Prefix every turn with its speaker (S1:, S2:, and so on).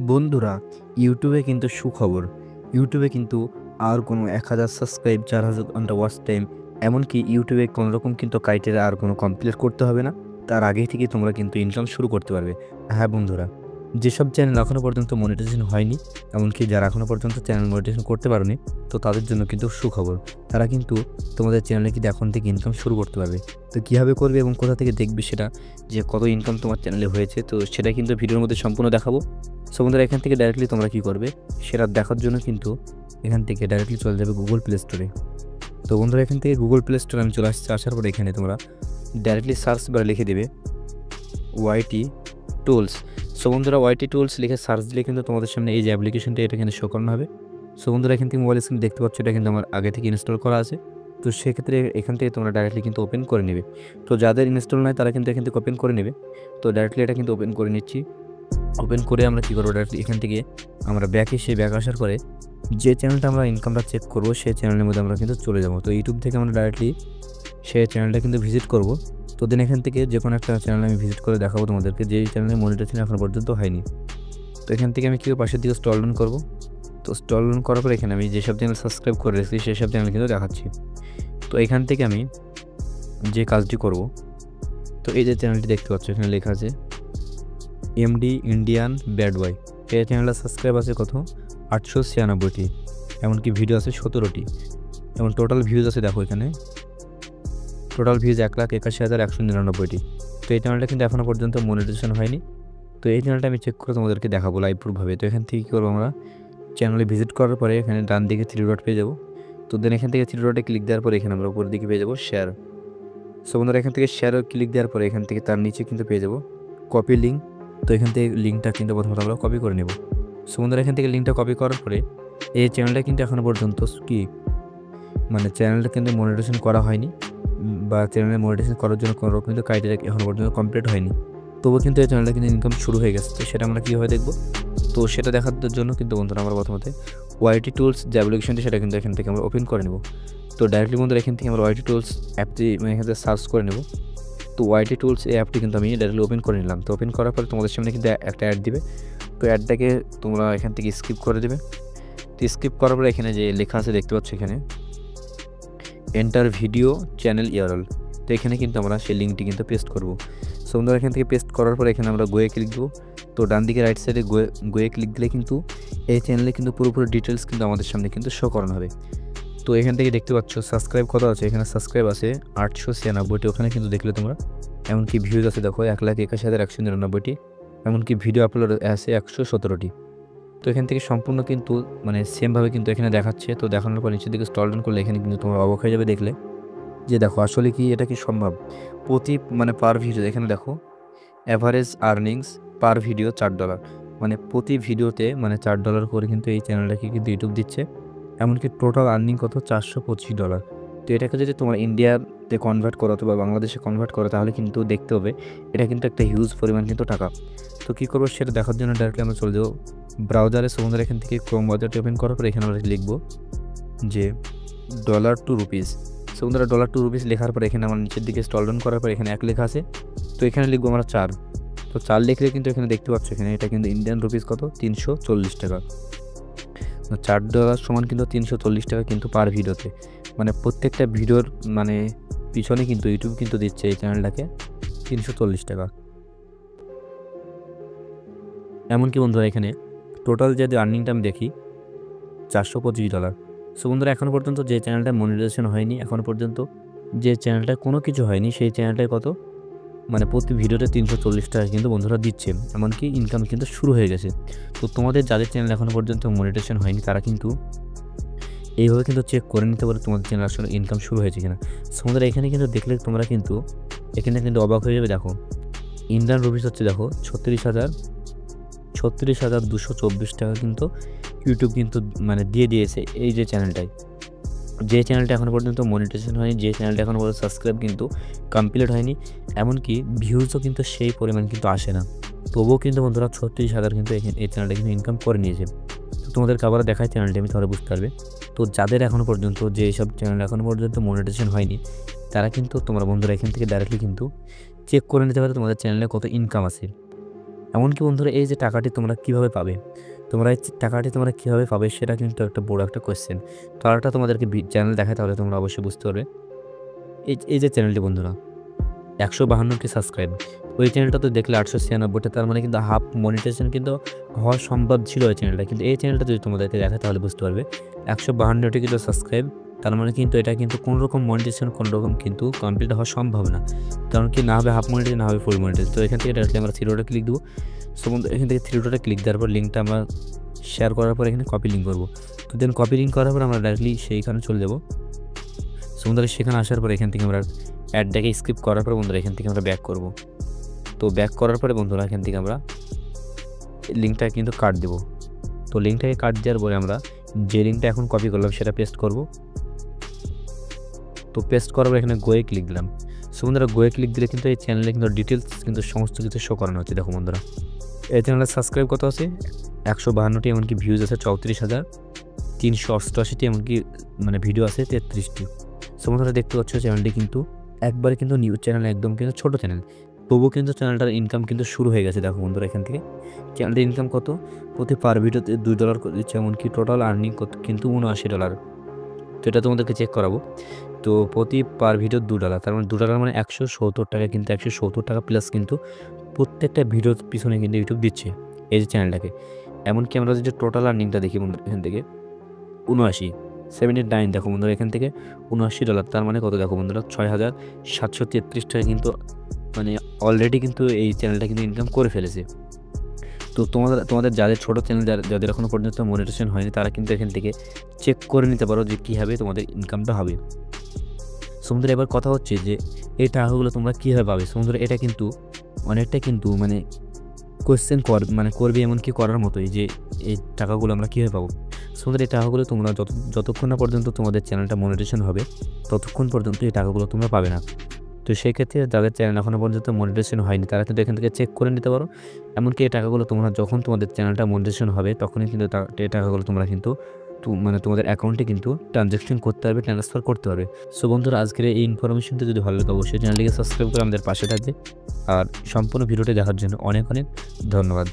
S1: বন্ধুরা, ইউটিউবে কিন্তু সুখবর। ইউটিউবে কিন্তু আর কোনো ১,০০০ সাবস্ক্রাইব, ৪,০০০ ঘন্টা ওয়াচ টাইম, এমনকি ইউটিউবে কোনোরকম কিন্তু ক্রাইটেরিয়া আর কোনো কমপ্লিট করতে হবে না। তার আগেই থেকেই তোমরা কিন্তু ইনকাম শুরু করতে পারবে। হ্যাঁ বন্ধুরা, যেসব চ্যানেল এখনও পর্যন্ত মনিটাইজেশন হয়নি, এমনকি যারা এখনও পর্যন্ত চ্যানেল মনিটাইজেশন করতে পারোনি, তো তাদের জন্য কিন্তু সুখবর। তারা কিন্তু তোমাদের চ্যানেলে কিন্তু এখন থেকে ইনকাম শুরু করতে পারবে। তো কীভাবে করবে এবং কোথা থেকে দেখবে সেটা, যে কত ইনকাম তোমার চ্যানেলে হয়েছে, তো সেটা কিন্তু ভিডিওর মধ্যে সম্পূর্ণ দেখাবো। সো বন্ধুরা, এখান থেকে ডাইরেক্টলি তোমরা কী করবে সেটা দেখার জন্য কিন্তু এখান থেকে ডাইরেক্টলি চলে যাবে গুগল প্লে স্টোরে। তো বন্ধুরা, এখান থেকে গুগল প্লে স্টোরে আমি চলে আসছি। আসার পরে এখানে তোমরা ডাইরেক্টলি সার্চ বারে লিখে দেবে ওয়াইটি টুলস। সো বন্ধুরা, ওয়াইটি টুলস লিখে সার্চ দিলে কিন্তু তোমাদের সামনে এই যে অ্যাপ্লিকেশনটা, এটা কিন্তু শো করানো হবে। সো বন্ধুরা, এখান থেকে মোবাইল স্ক্রিন দেখতে পাচ্ছ, এটা কিন্তু আমার আগে থেকে ইনস্টল করা আছে। তো সেক্ষেত্রে এখান থেকে তোমরা ডাইরেক্টলি কিন্তু ওপেন করে নেবে। তো যাদের ইনস্টল নয় তারা কিন্তু এখান থেকে ওপেন করে নেবে। তো ডাইরেক্টলি এটা কিন্তু ওপেন করে নিচ্ছি। ওপেন করে আমরা কী করবো, ডাইরেক্টলি এখান থেকে আমরা ব্যাক আসার পরে যে চ্যানেলটা আমরা ইনকামটা চেক করবো সেই চ্যানেলের মধ্যে আমরা কিন্তু চলে যাবো। তো ইউটিউব থেকে আমরা ডাইরেক্টলি সেই চ্যানেলটা কিন্তু ভিজিট করব। তো দেন এখান থেকে যে কোনো একটা চ্যানেল আমি ভিজিট করে দেখাবো তোমাদেরকে, যেই চ্যানেলে মনিটাইজেশন এখনো পর্যন্ত হয়নি। তো এখান থেকে আমি কীভাবে পাশের দিকে স্ক্রল ডাউন করবো। তো স্ক্রল ডাউন করার পর এখানে আমি যেসব চ্যানেল সাবস্ক্রাইব করে রেখেছি সেই সব চ্যানেল কিন্তু দেখাচ্ছি। তো এখান থেকে আমি যে কাজটি করব, তো এই যে চ্যানেলটি দেখতে পাচ্ছ এখানে লেখা আছে এমডি ইন্ডিয়ান ব্যাড বয়। এই চ্যানেলটা সাবস্ক্রাইব আছে কত, 896টি, এমনকি ভিডিও আছে 17টি, এবং টোটাল ভিউজ আছে দেখো এখানে, টোটাল ভিউজ 1,81,199টি। তো এই চ্যানেলটা কিন্তু এখনও পর্যন্ত মনিটাইজেশন হয়নি। তো এই চ্যানেলটা আমি চেক করে তোমাদেরকে দেখাবো লাইভ প্রুফভাবে। তো এখান থেকে কী করবো, আমরা চ্যানেলে ভিজিট করার পরে এখানে ডান দিকে 3 ডট পেয়ে যাবো। তো দেন এখান থেকে 3 ডটে ক্লিক দেওয়ার পরে এখানে আমরা উপরের দিকে পেয়ে যাবো শেয়ার। সো বন্ধুরা, এখান থেকে শেয়ারে ক্লিক দেওয়ার পরে এখান থেকে তার নিচে কিন্তু পেয়ে যাবো কপি লিঙ্ক। তো এখান থেকে লিঙ্কটা কিন্তু প্রথমত আমরা কপি করে নেব। সো বন্ধুরা, এখান থেকে লিঙ্কটা কপি করার পরে এই চ্যানেলটা কিন্তু এখনও পর্যন্ত চ্যানেলটা কিন্তু মনিটাইজেশন করা হয়নি, বা চ্যানেলে মনিটাইজেশন করার জন্য কোনো রকম কিন্তু ক্রাইটেরিয়া এখনও পর্যন্ত কমপ্লিট হয়নি। তবুও কিন্তু এই চ্যানেলটা কিন্তু ইনকাম শুরু হয়ে গেছে। তো সেটা আমরা কীভাবে দেখবো, তো সেটা দেখার জন্য কিন্তু বন্ধুরা আমরা প্রথমতে ওয়াইটি টুলস যে অ্যাপ্লিকেশনটি সেটা কিন্তু এখান থেকে আমরা ওপেন করে নেব। তো ডাইরেক্টলি বন্ধুরা এখান থেকে আমরা ওয়াইটি টুলস অ্যাপটি এখান থেকে সার্চ করে নেব। তো ওয়াইটি টুলস এই অ্যাপটি কিন্তু আমি ডাইরেক্টলি ওপেন করে নিলাম। তো ওপেন করার পরে তোমাদের সামনে কিন্তু একটা অ্যাড দিবে। তো অ্যাডটাকে তোমরা এখান থেকে স্কিপ করে দেবে। তো স্কিপ করার পরে এখানে যে লেখা আছে দেখতে পাচ্ছ এখানে এন্টার ভিডিও চ্যানেল ইউআরএল। তো এখানে কিন্তু আমরা সেই লিঙ্কটি কিন্তু পেস্ট করব। সো বন্ধুরা, এখান থেকে পেস্ট করার পরে এখানে আমরা গোয়ে ক্লিক দেবো। তো ডান দিকে রাইট সাইডে গোয়ে ক্লিক দিলে কিন্তু এই চ্যানেলে কিন্তু পুরোপুরি ডিটেলস কিন্তু আমাদের সামনে কিন্তু শো করানো হবে। তো এখান থেকে দেখতে পাচ্ছ সাবস্ক্রাইব কত আছে, এখানে সাবস্ক্রাইব আছে 896টি, ওখানে কিন্তু দেখলে তোমরা, এমনকি ভিউজ আছে দেখো 1,81,199টি, এমনকি ভিডিও আপলোড আছে 117টি। তো এখান থেকে সম্পূর্ণ কিন্তু সেমভাবে কিন্তু এখানে দেখাচ্ছে। তো দেখানোর পর নিচের দিকে স্ক্রল ডাউন করলে এখানে কিন্তু তোমরা অবাক হয়ে যাবে দেখলে, যে দেখো আসলে কি এটা কি সম্ভব। প্রতি পার ভিডিও এখানে দেখো অ্যাভারেজ আর্নিংস পার ভিডিও $4, প্রতি ভিডিওতে $4 করে কিন্তু এই চ্যানেলটাকে কিন্তু ইউটিউব দিচ্ছে। এমনকি টোটাল আর্নিং কত, $425। তো এটাকে যদি তোমরা ইন্ডিয়াতে কনভার্ট করো অথবা বাংলাদেশে কনভার্ট করো তাহলে কিন্তু দেখতে হবে এটা কিন্তু একটা হিউজ পরিমাণ কিন্তু টাকা। তো কী করবো সেটা দেখার জন্য ডাইরেক্টলি আমরা চলে যাবো ব্রাউজারে। সমুদ্র এখান থেকে ক্রোম ব্রাউজারটি ওপেন করার পর এখানে আমরা লিখবো যে $2 সমুদ্র $2 লেখার পর এখানে আমরা নিচের দিকে স্ক্রল ডাউন করার পর এখানে 1 লেখা আছে। তো এখানে লিখবো আমরা 4। তো 4 লিখলে কিন্তু এখানে দেখতে পাচ্ছ এখানে এটা কিন্তু ইন্ডিয়ান রুপিস কত, $340। $4 সমান কিন্তু $340 কিন্তু পার ভিডিওতে, প্রত্যেকটা ভিডিওর পিছনে কিন্তু ইউটিউব কিন্তু দিচ্ছে এই চ্যানেলটাকে $340। এমনকি বন্ধুরা এখানে টোটাল যদি আর্নিংটা আমি দেখি $425। সো বন্ধুরা, এখনও পর্যন্ত যে চ্যানেলটা মনিটাইজেশন হয়নি, এখনও পর্যন্ত যে চ্যানেলটা কোনো কিছু হয়নি, সেই চ্যানেলটায় কত প্রতি ভিডিওতে $340 কিন্তু বন্ধুরা দিচ্ছে, এমনকি ইনকাম কিন্তু শুরু হয়ে গেছে। তো তোমাদের যাদের চ্যানেল এখনও পর্যন্ত মনিটাইজেশন হয়নি তারা কিন্তু এইভাবে কিন্তু চেক করে নিতে পারো তোমাদের চ্যানেল আসলে ইনকাম শুরু হয়েছে কিনা। সো বন্ধুরা, এখানে কিন্তু দেখলে তোমরা কিন্তু এখানে কিন্তু অবাক হয়ে যাবে। দেখো ইন্ডিয়ান রুপিস হচ্ছে দেখো 36,224 কিন্তু ইউটিউব কিন্তু দিয়ে দিয়েছে এই যে চ্যানেলটায়, যে চ্যানেলটা এখনও পর্যন্ত মনিটাইজেশন হয়নি, যে চ্যানেলটা এখনও পর্যন্ত সাবস্ক্রাইব কিন্তু কমপ্লিট হয়নি, এমনকি ভিউজও কিন্তু সেই পরিমাণ কিন্তু আসে না। তবুও কিন্তু বন্ধুরা 36,000 কিন্তু এই চ্যানেলটা কিন্তু ইনকাম করে নিয়েছে। তো তোমাদেরকে আবার দেখায় চ্যানেলটি, আমি তাহলে বুঝতে পারবে। তো যাদের এখনও পর্যন্ত যে সব চ্যানেল এখনও পর্যন্ত মনিটাইজেশন হয়নি তারা কিন্তু তোমরা বন্ধুরা এখান থেকে ডাইরেক্টলি কিন্তু চেক করে নিতে পারো তোমাদের চ্যানেলে কত ইনকাম আছে। এমনকি বন্ধুরা এই যে টাকাটি তোমরা কীভাবে পাবে, তোমরা এই টাকাটি তোমরা কীভাবে পাবে সেটা কিন্তু একটা বড় একটা কোয়েশ্চেন। তো আরেকটা তোমাদেরকে চ্যানেল দেখায় তাহলে তোমরা অবশ্যই বুঝতে পারবে। এই যে চ্যানেলটি বন্ধুরা 152টি সাবস্ক্রাইব, ওই চ্যানেলটা তো দেখলে 896টা, তার মানে কিন্তু হাফ মনিটাইজেশন কিন্তু হওয়া সম্ভব ছিল ওই চ্যানেলটা। কিন্তু এই চ্যানেলটা যদি তোমাদেরকে দেখায় তাহলে বুঝতে পারবে 152টি কিন্তু সাবস্ক্রাইব, তার মানে কিন্তু এটা কিন্তু কোনো রকম মনিটাইজেশন কোনো রকম কিন্তু কমপ্লিট হওয়া সম্ভব না। কারণ কি না হবে হাফ মনিটাইজ, না হবে ফুল মনিটাইজ। তো এখান থেকে ডাইরেক্টলি আমরা 3 ডটে ক্লিক দেবো। সো বন্ধু এখান থেকে 3 ডটে ক্লিক দেওয়ার পর লিঙ্কটা আমরা শেয়ার করার পর এখানে কপি লিঙ্ক করবো। তো দেন কপি লিঙ্ক করার পর আমরা ডাইরেক্টলি সেইখানে চলে যাবো। সো বন্ধুরা সেখানে আসার পর এখান থেকে আমরা অ্যাডটাকে স্কিপ করার পর বন্ধুরা এখান থেকে আমরা ব্যাক করব। তো ব্যাক করার পরে বন্ধুরা এখান থেকে আমরা লিঙ্কটা কিন্তু কাট দেবো। তো লিঙ্কটাকে কাট দেওয়ার পরে আমরা যে লিঙ্কটা এখন কপি করলাম সেটা পেস্ট করব। তো পেস্ট করার পর এখানে গোয়ে ক্লিক দিলাম। সো বন্ধুরা গোয়ে ক্লিক দিলে কিন্তু এই চ্যানেলে কিন্তু ডিটেলস কিন্তু সমস্ত কিছু শো করানো হচ্ছে। দেখো বন্ধুরা এই চ্যানেলের সাবস্ক্রাইব কত আছে 152টি, এমনকি ভিউজ আছে 34,388টি, এমনকি মানে ভিডিও আছে 33টি। সো বন্ধুরা দেখতে পাচ্ছ চ্যানেলটি কিন্তু একবারে কিন্তু নিউজ চ্যানেল, একদম কিন্তু ছোটো চ্যানেল, তবুও কিন্তু চ্যানেলটার ইনকাম কিন্তু শুরু হয়ে গেছে। দেখো বন্ধুরা এখান থেকে চ্যানেলটির ইনকাম কত, প্রতি পার ভিডিওতে $2 করে দিচ্ছে, এমনকি টোটাল আর্নিং কত কিন্তু $79। তো এটা তোমাদেরকে চেক করাবো। তো প্রতি পার ভিডিও $2, তার মানে $2 মানে 170 টাকা, কিন্তু 170 টাকা প্লাস কিন্তু প্রত্যেকটা ভিডিওর পিছনে কিন্তু ইউটিউব দিচ্ছে এই যে চ্যানেলটাকে। এমনকি আমরা যদি টোটাল আর্নিংটা দেখি বন্ধুরা এখান থেকে 79 দেখো বন্ধুরা এখান থেকে $79, তার মানে কত দেখো বন্ধুরা 6,733 টাকা কিন্তু মানে অলরেডি কিন্তু এই চ্যানেলটা কিন্তু ইনকাম করে ফেলেছে। তো তোমাদের যাদের ছোটো চ্যানেল, যাদের এখনও পর্যন্ত মনিটাইজেশন হয়নি, তারা কিন্তু এখান থেকে চেক করে নিতে পারো যে কীভাবে তোমাদের ইনকামটা হবে। সমুদ্রে এবার কথা হচ্ছে যে এই টাকাগুলো তোমরা কীভাবে পাবে। সমুদ্রে এটা কিন্তু অনেকটা কিন্তু মানে কোয়েশ্চেন করবে, এমনকি করার মতোই যে এই টাকাগুলো আমরা কীভাবে পাবো। সমুদ্রে এই টাকাগুলো তোমরা যতক্ষণ না পর্যন্ত তোমাদের চ্যানেলটা মনিটাইজেশন হবে ততক্ষণ পর্যন্ত এই টাকাগুলো তোমরা পাবে না। তো সেই ক্ষেত্রে যাদের চ্যানেল এখনও পর্যন্ত মনিটাইজেশন হয়নি তারা কিন্তু এখান থেকে চেক করে নিতে পারো। এমনকি এই টাকাগুলো তোমরা যখন তোমাদের চ্যানেলটা মনিটাইজেশন হবে তখনই কিন্তু এই টাকাগুলো তোমরা কিন্তু মানে তোমাদের অ্যাকাউন্টে কিন্তু ট্রানজ্যাকশন করতে পারবে, ট্রান্সফার করতে পারবে। সো বন্ধুরা আজকের এই ইনফরমেশনটা যদি ভালো লাগে অবশ্যই চ্যানেলটিকে সাবস্ক্রাইব করে আমাদের পাশে থাকবে। আর সম্পূর্ণ ভিডিওটি দেখার জন্য অনেক অনেক ধন্যবাদ।